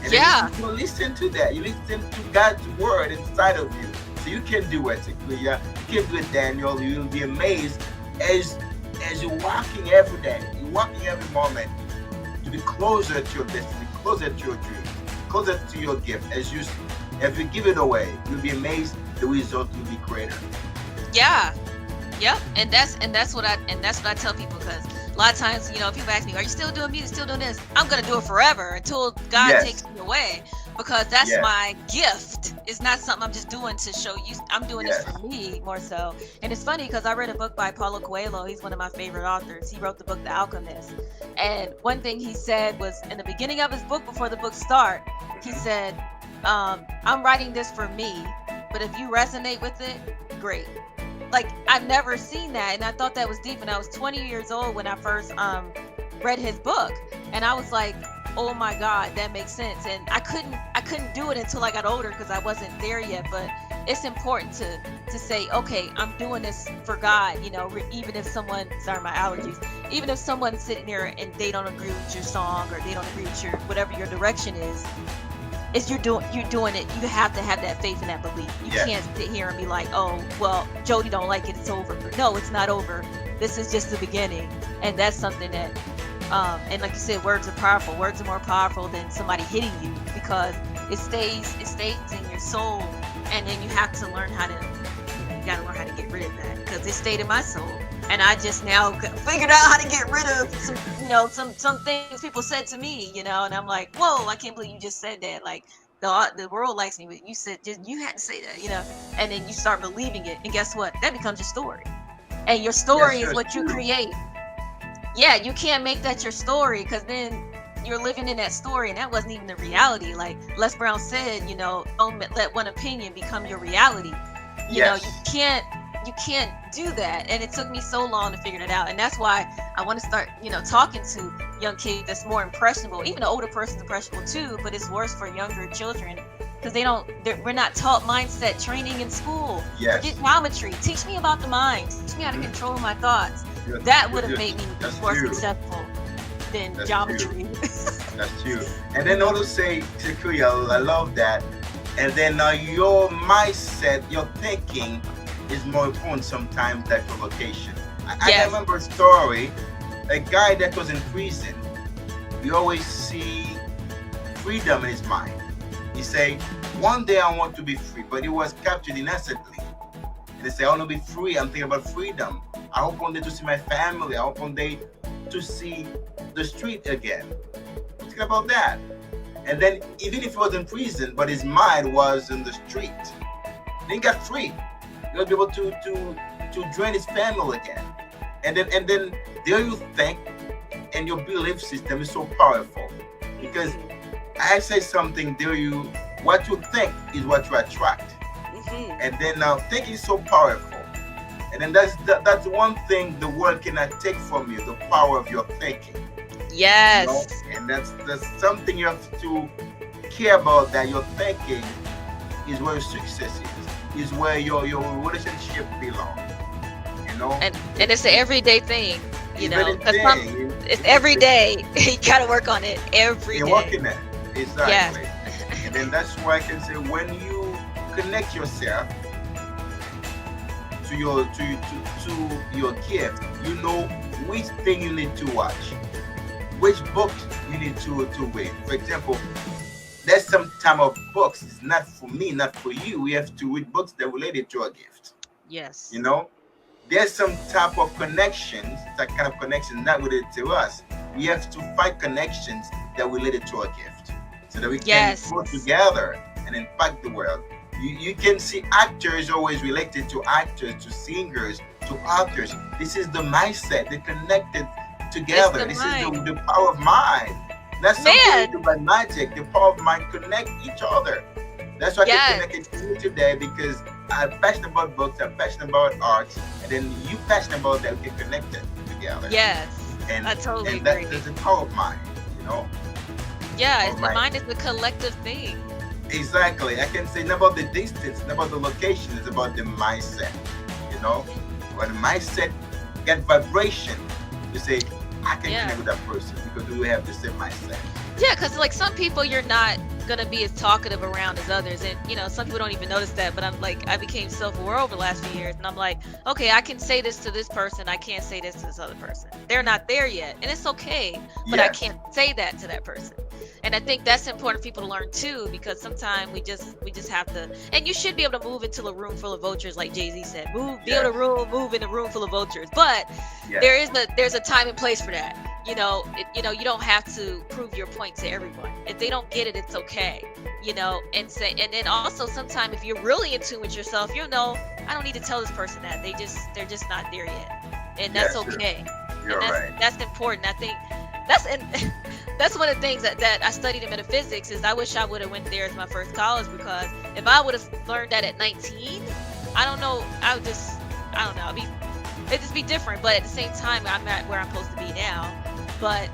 And Yeah. then you listen to that. You listen to God's word inside of you. So you can do it, Siquoyia. You can do it, Daniel. You will be amazed as you're walking every day. You're walking every moment to be closer to your destiny, closer to your dream, closer to your gift. As you give it away, you'll be amazed. The result will be greater. Yeah. Yep. And that's what I tell people, because a lot of times, people ask me, "Are you still doing music? Still doing this?" I'm gonna do it forever until God Yes. takes me away, because that's Yes. my gift. It's not something I'm just doing to show you. I'm doing Yes. this for me more so. And it's funny because I read a book by Paulo Coelho. He's one of my favorite authors. He wrote the book The Alchemist. And one thing he said was, in the beginning of his book, before the book start, he said, "I'm writing this for me, but if you resonate with it, great." Like, I've never seen that, and I thought that was deep. And I was 20 years old when I first read his book, and I was like, "Oh my God, that makes sense." And I couldn't do it until I got older because I wasn't there yet. But it's important to say, okay, I'm doing this for God. Even if someone, sorry, my allergies. Even if someone's sitting there and they don't agree with your song, or they don't agree with whatever your direction is you're doing it. You have to have that faith and that belief. You Yes. can't sit here and be like, "Oh, well, Jody don't like it, it's over." No, it's not over. This is just the beginning. And that's something that and like you said, words are powerful. Words are more powerful than somebody hitting you, because it stays in your soul. And then you have to learn how to get rid of that, because it stayed in my soul. And I just now figured out how to get rid of some things people said to me, and I'm like, "Whoa, I can't believe you just said that." Like, the world likes me, but you said, you had to say that, and then you start believing it. And guess what? That becomes your story. And your story Yes, is what you true. create. Yeah, you can't make that your story, because then you're living in that story, and that wasn't even the reality. Like Les Brown said, don't let one opinion become your reality. Yes. You can't do that. And it took me so long to figure that out. And that's why I want to start, talking to young kids that's more impressionable. Even an older person's impressionable too, but it's worse for younger children, because we're not taught mindset training in school. Yes. Forget geometry. Teach me about the mind. Teach me how to control my thoughts. Yes. That would have made me That's more true. successful than That's geometry. That's true. And then also say, Siquoyia, I love that. And then your mindset, your thinking is more important sometimes than your location. I Yes. remember a story, a guy that was in prison. You always see freedom in his mind. He say, "One day I want to be free," but he was captured innocently. And they say, "I want to be free. I'm thinking about freedom. I hope one day to see my family. I hope one day to see the street again." Think about that. And then even if he was in prison, but his mind was in the street, then he got free. He'll be able to join his family again. And then there you think, and your belief system is so powerful. Because I say something, what you think is what you attract. And then now thinking is so powerful. And then that's one thing the world cannot take from you, the power of your thinking. Yes. And that's something you have to care about, that your thinking is where your success is where your relationship belongs. And it's an everyday thing, it's every day. You gotta work on it every You're day. working at it. Exactly. Yes. And then that's why I can say, when you connect yourself to your gift, you know which thing you need to watch, which books you need to read. For example, there's some type of books, it's not for me, not for you. We have to read books that are related to our gift. Yes. There's some type of connections, that kind of connection not related to us. We have to find connections that are related to our gift, so that we can go together and impact the world. You can see actors always related to actors, to singers, to authors. This is the mindset. They're connected together. This is the power of mind. That's something we do by magic. The power of mind connect each other. That's why I can connect to you today, because I'm passionate about books, I'm passionate about arts, and then you passionate about that. We can connect it together. Yes. And I totally agree. agree. That's the power of mind, Yeah, the mind is the collective thing. Exactly. I can say not about the distance, not about the location, it's about the mindset. When the mindset get vibration, you say, I can connect with that person because we have the same mindset. Yeah, because like some people you're not gonna be as talkative around as others. And some people don't even notice that, but I'm like, I became self-aware over the last few years, and I'm like, okay, I can say this to this person, I can't say this to this other person. They're not there yet, and it's okay, but I can't say that to that person. And I think that's important for people to learn too, because sometimes we just have to. And you should be able to move into a room full of vultures, like Jay-Z said. Move in a room full of vultures. But there's a time and place for that. You don't have to prove your point to everyone. If they don't get it, it's okay. And then also sometimes if you're really in tune with yourself, I don't need to tell this person that. They're just not there yet, and that's okay. You're right. That's important. I think that's one of the things that I studied in metaphysics. Is I wish I would have went there as my first college, because if I would have learned that at 19, I don't know. I don't know. It'd just be different. But at the same time, I'm not where I'm supposed to be now. But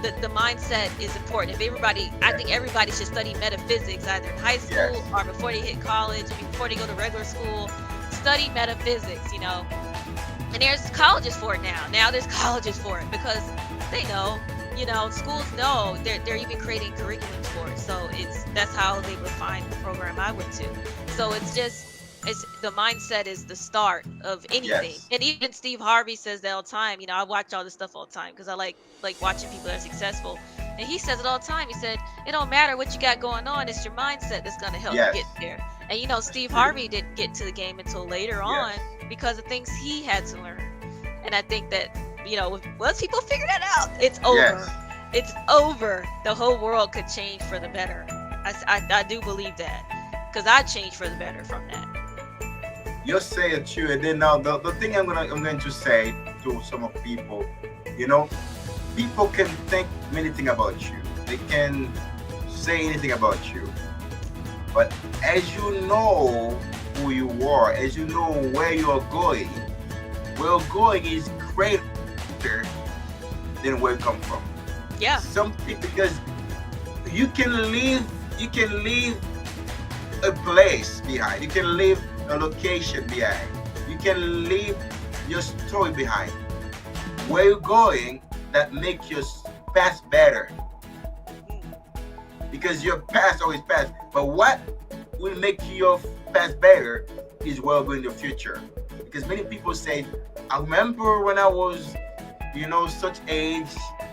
the mindset is important. I think everybody should study metaphysics either in high school or before they hit college, before they go to regular school. Study metaphysics, And there's colleges for it now. Now there's colleges for it, because they know, schools know. They're even creating curriculums for it. So that's how they refine the program I went to. So it's the mindset is the start of anything. Yes. And even Steve Harvey says that all the time. I watch all this stuff all the time because I like watching people that are successful. And he says it all the time. He said, it don't matter what you got going on. It's your mindset that's going to help you get there. And Steve Harvey didn't get to the game until later on because of things he had to learn. And I think that, once people figure that out, it's over. Yes. It's over. The whole world could change for the better. I do believe that, because I changed for the better from that. You say it true. And then now the thing I'm going to say to some of people, people can think many things about you. They can say anything about you. But as you know who you are, as you know where you're going is greater than where you come from. Yeah. Something, because you can leave a place behind. You can leave a location behind. You can leave your story behind. Where you're going, that makes your past better. Because your past always past. But what will make your past better is where you're going in the future. Because many people say, I remember when I was, such age,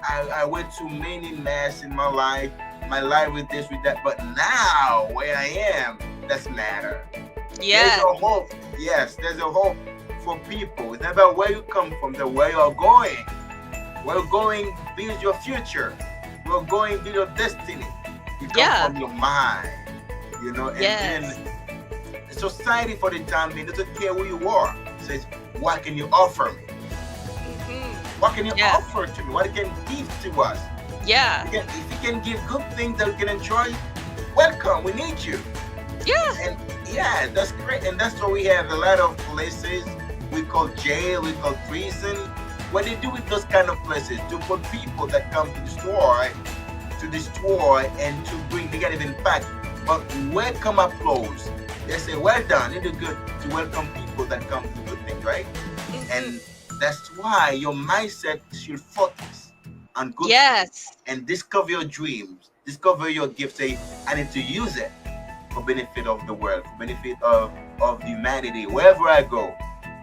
I went through many mess in my life with this, with that. But now, where I am, that's matter. Yeah. There's a hope. Yes, there's a hope for people. It's not about where you come from, the where you're going. Where you're going builds your future. Where you're going builds your destiny. You come from your mind. And then the society for the time being doesn't care who you are. It says, what can you offer me? Mm-hmm. What can you offer to me? What can you give to us? Yeah. If you can give good things that we can enjoy, welcome. We need you. Yeah. And that's great. And that's why we have a lot of places we call jail, we call prison. What they do with those kind of places, to put people that come to destroy and to bring negative impact. But welcome applause. They say, well done, you do good, to welcome people that come to good things, right? Mm-hmm. And that's why your mindset should focus on good things and discover your dreams, discover your gifts. Say, I need to use it for benefit of the world, for benefit of humanity. Wherever I go,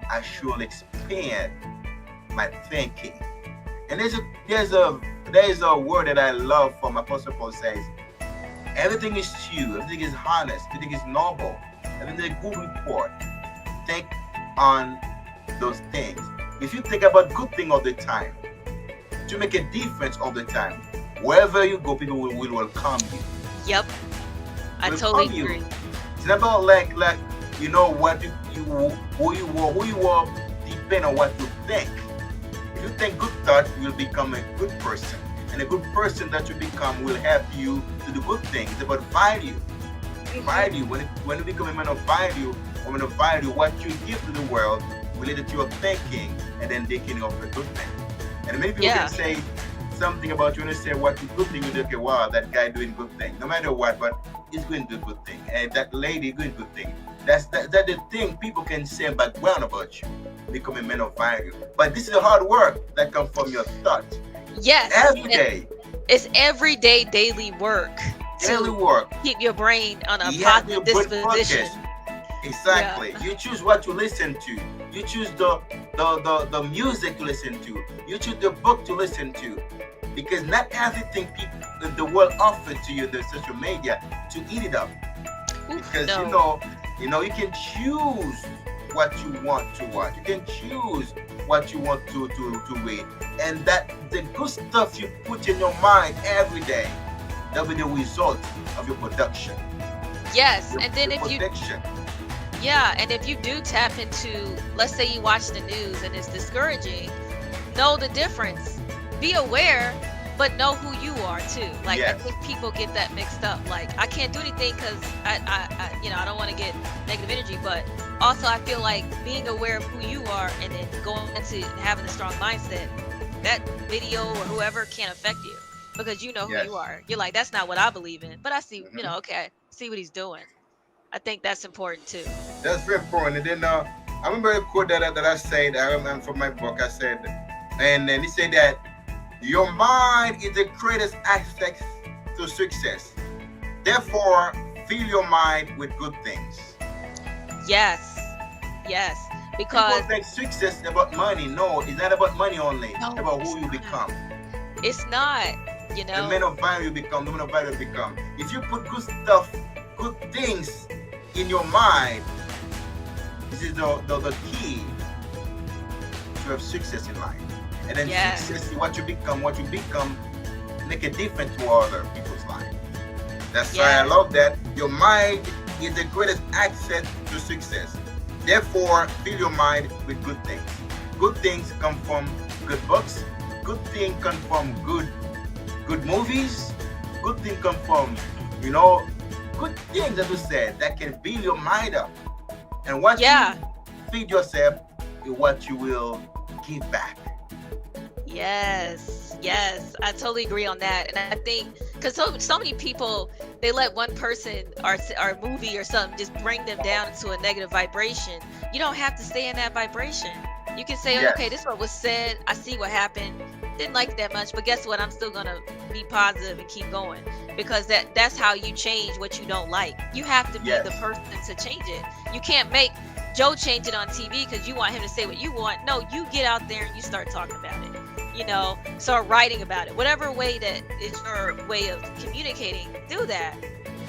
I should expand my thinking. And there's a word that I love from Apostle Paul says, everything is true, everything is honest, everything is noble, everything is a good report. Think on those things. If you think about good things all the time, to make a difference all the time, wherever you go, people will welcome you. Yep. I totally agree. It's not about like what who you are depend on what you think. If you think good thought, you'll become a good person. And a good person that you become will help you to do good things. It's about value. Mm-hmm. Value. When you become a man of value, what you give to the world related to your thinking and then thinking of a good thing. And many people can say something about you, when you say what you good thing, you think, okay, wow, that guy doing good thing. No matter what, but he's going to do good thing. And that lady doing good thing. That's the thing people can say background about you. Become a man of value. But this is a hard work that comes from your thoughts. Yes. Every day. It's everyday, daily work daily to work. keep your brain on a You have to positive put disposition. focus. Exactly. Yeah. You choose what to listen to. You choose the music to listen to. You choose the book to listen to. Because not everything people the world offers to you in the social media to eat it up. Because No. you can choose what you want to watch. You can choose what you want to read. And that the good stuff you put in your mind every day, that'll be the result of your production. Yes. Your, And then your if you production. Yeah, and if you do tap into, let's say you watch the news and it's discouraging, know the difference. Be aware, but know who you are too. Like I Yes. think people get that mixed up. Like I can't do anything because I don't want to get negative energy, but also I feel like being aware of who you are and then going into having a strong mindset, that video or whoever can't affect you because you know who Yes. you are. You're like, that's not what I believe in, but I see, Mhm. okay, see what he's doing. I think that's important too. That's very important. And then I remember a quote that I said, I remember from my book, I said, and then he said that your mind is the greatest aspect to success. Therefore, fill your mind with good things. Yes. Yes. People Because think success is about money. No, it's not about money only. It's no, about it's who you not. become. It's not, you The man know. of value you become, the man of value you become. If you put good stuff, good things in your mind, this is the key to have success in life. And then Yes. success is what you become make a difference to other people's life. That's why I Yes. love that. Your mind is the greatest access to success. Therefore, fill your mind with good things. Good things come from good books. Good things come from good movies. Good things come from, good things that you said that can build your mind up. And what Yeah. you feed yourself is what you will give back. Yes. Yes. I totally agree on that. And I think because so many people, they let one person or movie or something just bring them down into a negative vibration. You don't have to stay in that vibration. You can say, Yes. okay, this is what was said. I see what happened. Didn't like it that much, but guess what? I'm still gonna be positive and keep going because that's how you change what you don't like. You have to be Yes. the person to change it. You can't make Joe change it on TV because you want him to say what you want. No, you get out there and you start talking about it. Start writing about it. Whatever way that is your way of communicating, do that.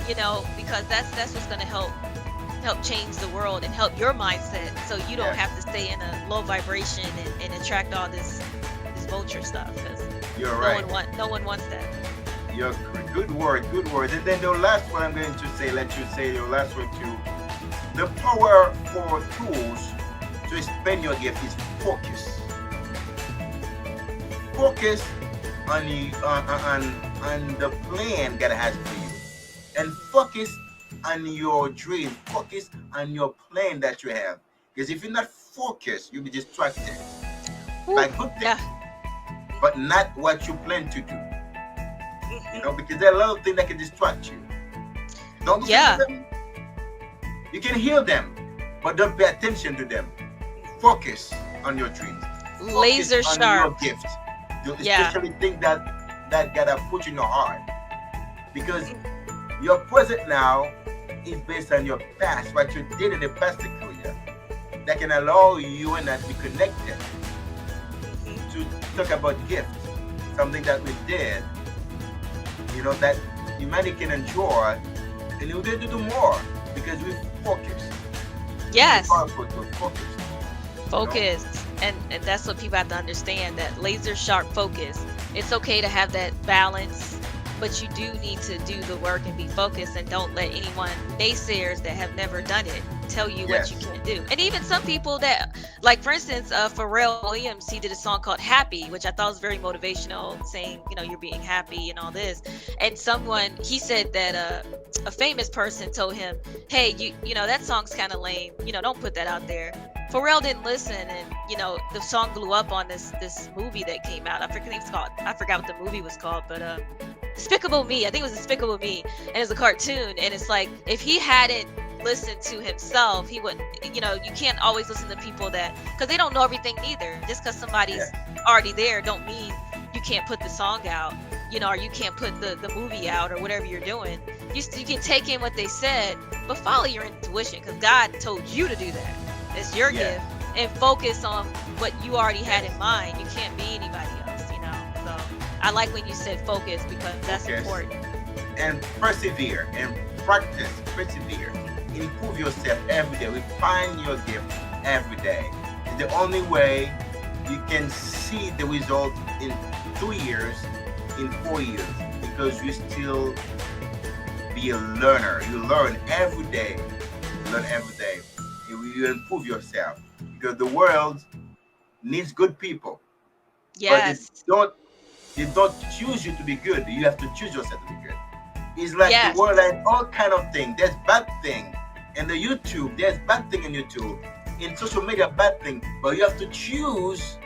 Because that's what's gonna help change the world and help your mindset so you don't Yes. have to stay in a low vibration and attract all this vulture stuff because You're right. no one wants that. You're good word. And then the last one I'm going to say, let you say your last word too. The power for tools to expand your gift is focus. Focus on the plan God has for you, and focus on your dream. Focus on your plan that you have. Because if you're not focused, you'll be distracted by good things, Yeah. but not what you plan to do. Because there are a lot of things that can distract you. Don't listen Yeah. to them. You can hear them, but don't pay attention to them. Focus on your dreams. Laser Focus on sharp. your gift. Yeah. Especially things that God has put in your heart. Because your present now is based on your past, what you did in the past career. That can allow you and I to be connected. To talk about gifts, something that we did, that humanity can enjoy, and we're going to do more because we focus. Yes. It's powerful to focus. Focus. And that's what people have to understand, that laser sharp focus. It's okay to have that balance, but you do need to do the work and be focused, and don't let anyone, naysayers that have never done it, tell you what you can't do. And even some people that, like for instance, Pharrell Williams, he did a song called Happy, which I thought was very motivational, saying, you're being happy and all this. And he said that a famous person told him, hey, that song's kind of lame, don't put that out there. Pharrell didn't listen, and the song blew up on this movie that came out. I forgot what the movie was called, but Despicable Me. I think it was Despicable Me, and it's a cartoon. And it's like, if he hadn't listened to himself, he wouldn't. You can't always listen to people because they don't know everything either. Just because somebody's already there, don't mean you can't put the song out. or you can't put the movie out or whatever you're doing. You can take in what they said, but follow your intuition, because God told you to do that. It's your gift, and focus on what you already had in mind. You can't be anybody else, So I like when you said focus, because that's important. And persevere and practice, persevere. Improve yourself every day. Refine your gift every day. It's the only way you can see the result in 2 years, in 4 years, because you still be a learner. You learn every day. You learn every day. You improve yourself, because the world needs good people. Yes. But they don't choose you to be good. You have to choose yourself to be good. It's like the world has all kind of things. There's bad thing in the YouTube. There's bad thing in YouTube. In social media, bad thing. But you have to choose.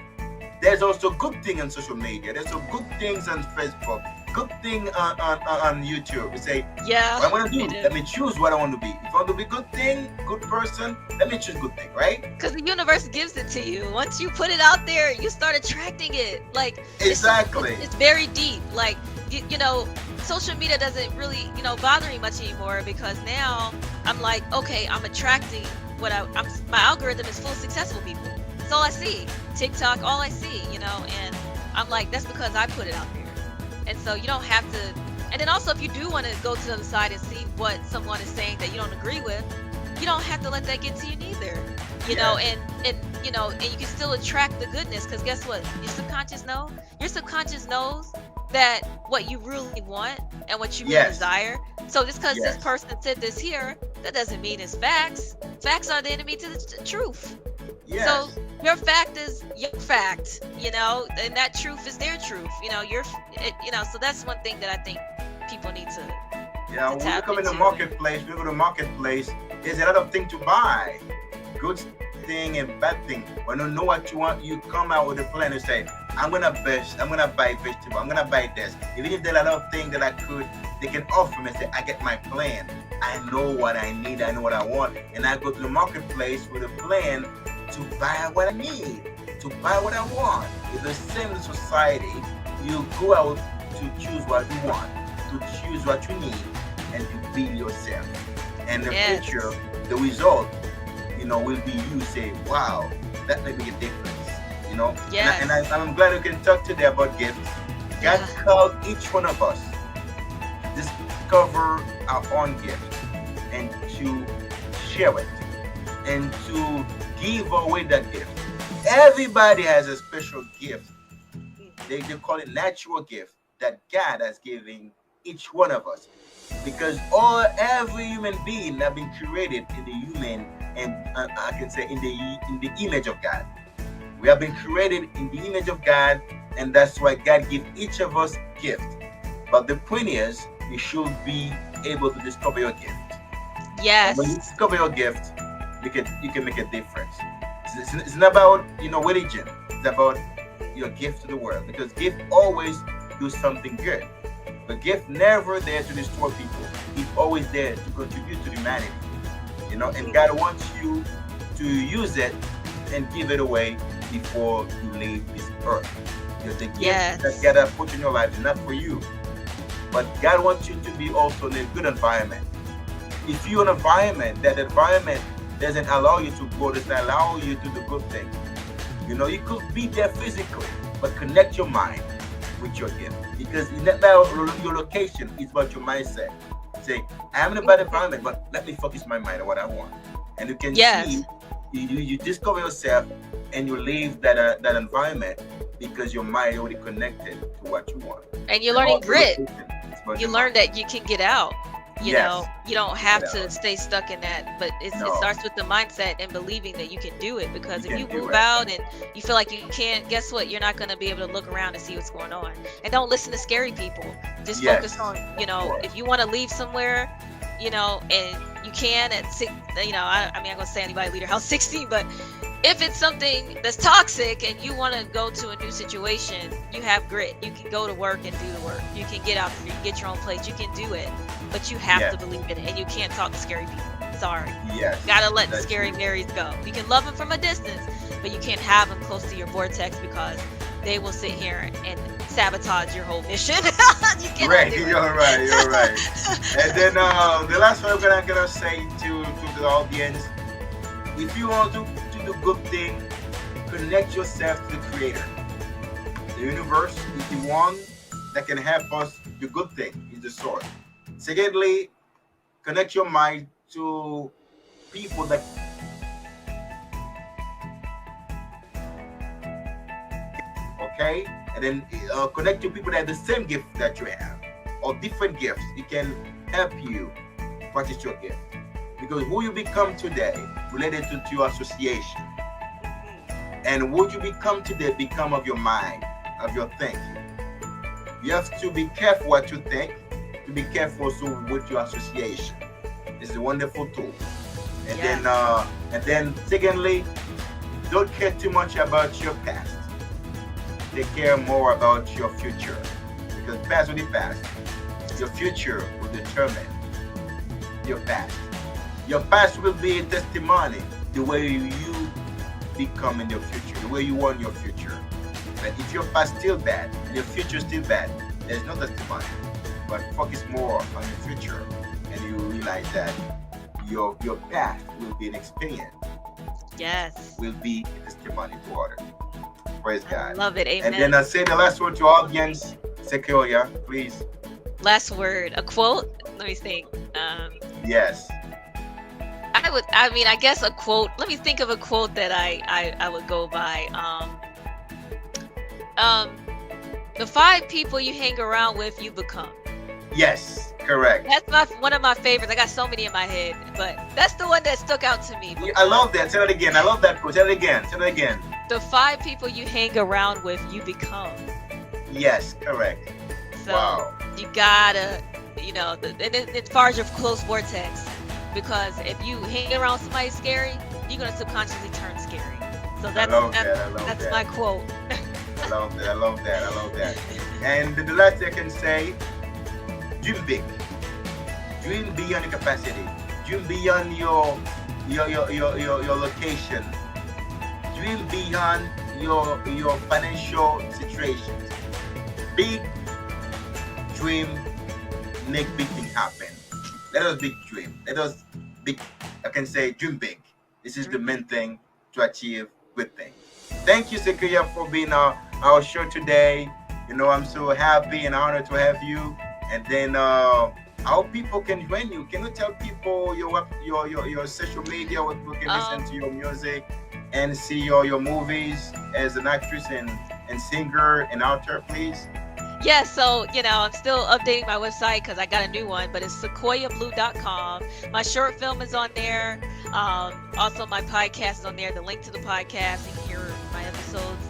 There's also good thing on social media. There's also good things on Facebook. Good thing on YouTube. You say, what I want to do, let me choose what I want to be. If I want to be good thing, good person, let me choose good thing, right? Because the universe gives it to you. Once you put it out there, you start attracting it. Like, exactly. It's very deep. Like, social media doesn't really, bother me much anymore, because now I'm like, okay, I'm attracting my algorithm is full of successful people. That's all I see. TikTok, all I see, and I'm like, that's because I put it out there. And so you don't have to, and then also if you do want to go to the other side and see what someone is saying that you don't agree with, you don't have to let that get to you neither. You know, and you can still attract the goodness, because guess what? Your subconscious knows that what you really want and what you really desire. So just because this person said this here, that doesn't mean it's facts. Facts are the enemy to the truth. Yes. So your fact is your fact, and that truth is their truth. So that's one thing that I think people need to. Yeah, when we come in the marketplace, we go to the marketplace. There's a lot of things to buy, good thing and bad thing. When you know what you want, you come out with a plan and say, I'm gonna buy vegetable, I'm gonna buy this. Even if there are a lot of things that they can offer me, say, I get my plan. I know what I need, I know what I want, and I go to the marketplace with a plan to buy what I need, to buy what I want. It's the same in society. You go out to choose what you want, to choose what you need, and to build yourself. And the future, the result, will be you say, wow, that may make a difference, Yes. And I'm glad we can talk today about gifts. God called each one of us to discover our own gift and to share it and to give away that gift. Everybody has a special gift. They call it natural gift that God has given each one of us, because every human being have been created in the human and I can say in the image of God. We have been created in the image of God, and that's why God gives each of us gift. But the point is, you should be able to discover your gift. Yes. And when you discover your gift, you can make a difference. It's not about religion. It's about your gift to the world, because gift always do something good. But gift never there to destroy people. It's always there to contribute to humanity. And God wants you to use it and give it away before you leave this earth. Because the gift that God has put in your life is not for you, but God wants you to be also in a good environment. If you're in an environment, that environment doesn't allow you to go, doesn't allow you to do the good thing. You could be there physically, but connect your mind with your gift, because it's not about your location, it's about your mindset. Say, I'm in a bad environment, but let me focus my mind on what I want. And you can see, you discover yourself and you leave that environment because your mind already connected to what you want. And you're learning grit. You learn that you can get out. You don't have to stay stuck in that, but it starts with the mindset and believing that you can do it, because if you move out and you feel like you can't, guess what? You're not going to be able to look around and see what's going on. And don't listen to scary people. Just focus on, if you want to leave somewhere, and you can at 6, I'm not going to say anybody leave their house 16, but if it's something that's toxic and you want to go to a new situation, you have grit. You can go to work and do the work. You can get out there, you can get your own place. You can do it, but you have to believe in it, and you can't talk to scary people. Sorry. Yes. Gotta let the scary Marys go. You can love them from a distance, but you can't have them close to your vortex, because they will sit here and sabotage your whole mission. You cannot Right, do it. you're right, you're right. And then the last one I'm gonna say to the audience, if you want to do good thing, connect yourself to the Creator. The universe is the one that can help us do good thing, is the source. Secondly, connect your mind to people that okay, and then connect to people that have the same gift that you have, or different gifts. It can help you practice your gift, because who you become today related to your association, and what you become today become of your mind, of your thinking. You have to be careful what you think, to be careful also with your association. It's a wonderful tool. And then secondly, don't care too much about your past. Take care more about your future, because past will be past. Your future will determine your past. Your past will be a testimony the way you become in your future, the way you want your future. But if your past still bad and your future still bad, there's no testimony. But focus more on your future, and you realize that your past will be an experience. Yes. Will be a testimony to others. Praise God. Love it. Amen. And then I say the last word to our audience, Siquoyia, please. Last word, a quote. Let me think. Yes. I guess a quote. Let me think of a quote that I would go by. The 5 people you hang around with, you become. Yes, correct. That's one of my favorites. I got so many in my head, but that's the one that stuck out to me. I love that. Say that again. I love that quote. Say it again. Say it again. The 5 people you hang around with, you become. Yes, correct. So wow. You gotta, as far as your close vortex, because if you hang around somebody scary, you're gonna subconsciously turn scary. So that's my quote. I love that. And the last thing I can say, dream big. Dream beyond your capacity. Dream beyond your location. Dream beyond your financial situations. Big dream, make big things happen. Let us big dream. Let us big. I can say dream big. This is the main thing to achieve good things. Thank you, Siquoyia, for being our show today. I'm so happy and honored to have you. And then how people can join you? Can you tell people your social media where people can listen to your music and see your movies as an actress and singer and author, please? Yeah, so, I'm still updating my website because I got a new one, but it's sequoiablue.com. My short film is on there. Also, my podcast is on there. The link to the podcast, you can hear my episodes.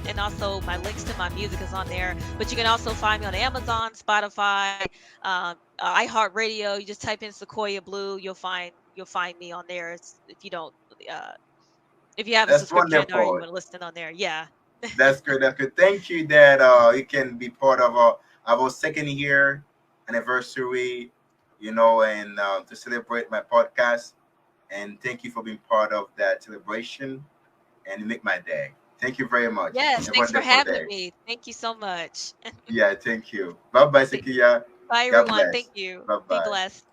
And also, my links to my music is on there. But you can also find me on Amazon, Spotify, iHeartRadio. You just type in Siquoyia Blue, you'll find me on there. If you have a subscription or you want to listen on there, yeah. That's good. Thank you that you can be part of our second year anniversary, and to celebrate my podcast. And thank you for being part of that celebration, and you make my day. Thank you very much. Yes, thanks for having me. Thank you so much. Yeah, thank you. Bye-bye, Siquoyia. Bye, everyone. Thank you. Bye-bye. Be blessed.